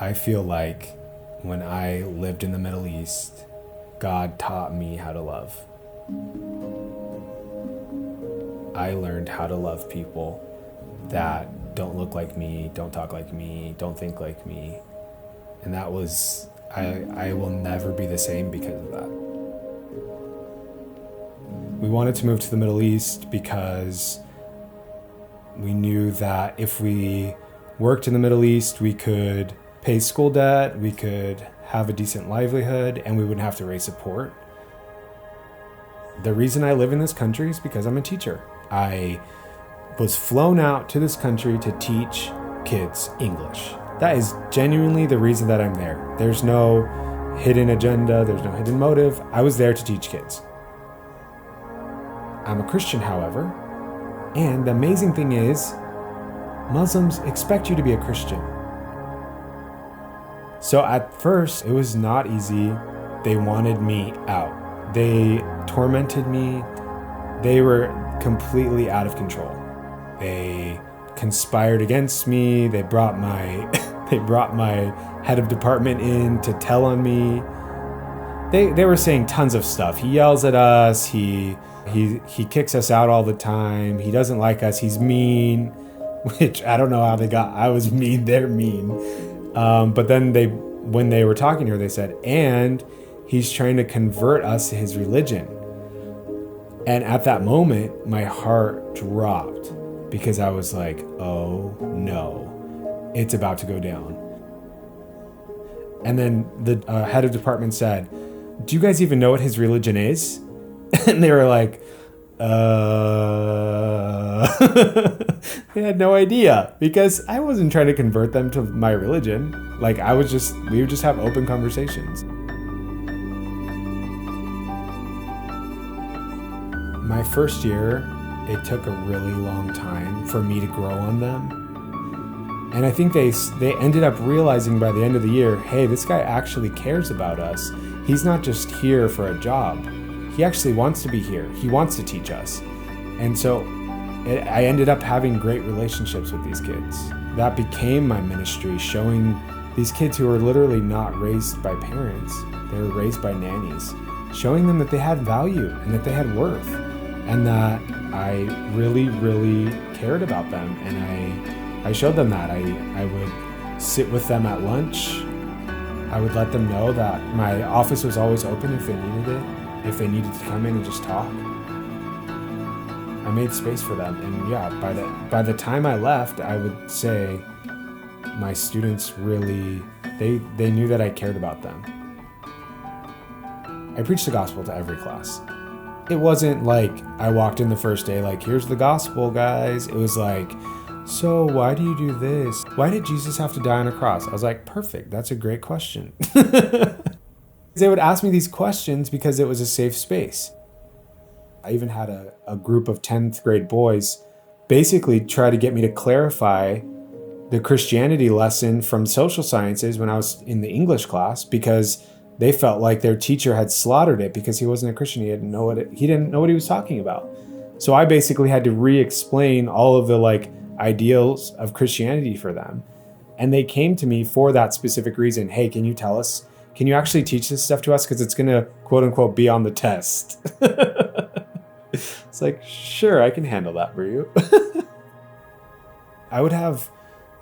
I feel like when I lived in the Middle East, God taught me how to love. I learned how to love people that don't look like me, don't talk like me, don't think like me. And that was, I will never be the same because of that. We wanted to move to the Middle East because we knew that if we worked in the Middle East, we could pay school debt, we could have a decent livelihood, and we wouldn't have to raise support. The reason I live in this country is because I'm a teacher. I was flown out to this country to teach kids English. That is genuinely the reason that I'm there. There's no hidden agenda, there's no hidden motive. I was there to teach kids. I'm a Christian, however, and the amazing thing is, Muslims expect you to be a Christian. So at first, it was not easy. They wanted me out. They tormented me. They were completely out of control. They conspired against me. They brought my head of department in to tell on me. They were saying tons of stuff. He yells at us. He kicks us out all the time. He doesn't like us. He's mean, which I don't know how they got. I was mean. They're mean. But then when they were talking to her, they said, and he's trying to convert us to his religion. And at that moment, my heart dropped because I was like, oh no, it's about to go down. And then the head of department said, do you guys even know what his religion is? And they were like, they had no idea because I wasn't trying to convert them to my religion. Like we would just have open conversations. My first year, it took a really long time for me to grow on them. And I think they ended up realizing by the end of the year, hey, this guy actually cares about us. He's not just here for a job. He actually wants to be here. He wants to teach us. And so I ended up having great relationships with these kids. That became my ministry, showing these kids who were literally not raised by parents. They were raised by nannies, showing them that they had value and that they had worth and that I really, really cared about them. And I showed them that. I would sit with them at lunch. I would let them know that my office was always open if they needed it, if they needed to come in and just talk. I made space for them. And yeah, by the time I left, I would say my students really, they knew that I cared about them. I preached the gospel to every class. It wasn't like I walked in the first day like, here's the gospel, guys. It was like, so why do you do this? Why did Jesus have to die on a cross? I was like, perfect. That's a great question. They would ask me these questions because it was a safe space. I even had a group of 10th grade boys basically try to get me to clarify the Christianity lesson from social sciences when I was in the English class because they felt like their teacher had slaughtered it because he wasn't a Christian. He didn't know what he was talking about. So I basically had to re-explain all of the ideals of Christianity for them. And they came to me for that specific reason. Hey, can you actually teach this stuff to us? Because it's going to, quote unquote, be on the test. It's like, sure, I can handle that for you. I would have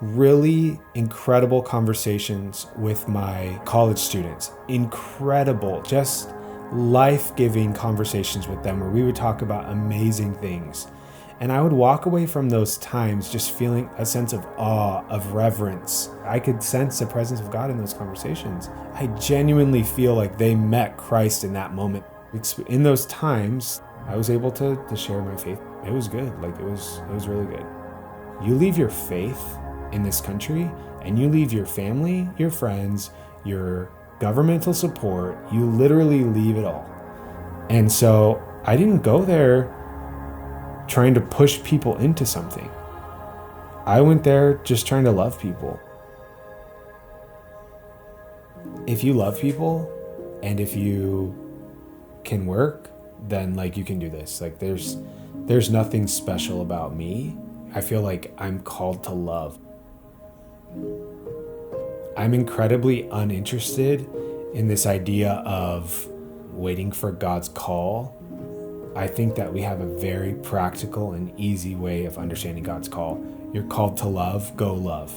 really incredible conversations with my college students. Incredible, just life-giving conversations with them where we would talk about amazing things. And I would walk away from those times just feeling a sense of awe, of reverence. I could sense the presence of God in those conversations. I genuinely feel like they met Christ in that moment. In those times, I was able to share my faith. It was good. It was really good. You leave your faith in this country and you leave your family, your friends, your governmental support. You literally leave it all. And so I didn't go there trying to push people into something. I went there just trying to love people. If you love people and if you can work, then you can do this. There's nothing special about me. I feel like I'm called to love. I'm incredibly uninterested in this idea of waiting for God's call. I think that we have a very practical and easy way of understanding God's call. You're called to love, go love.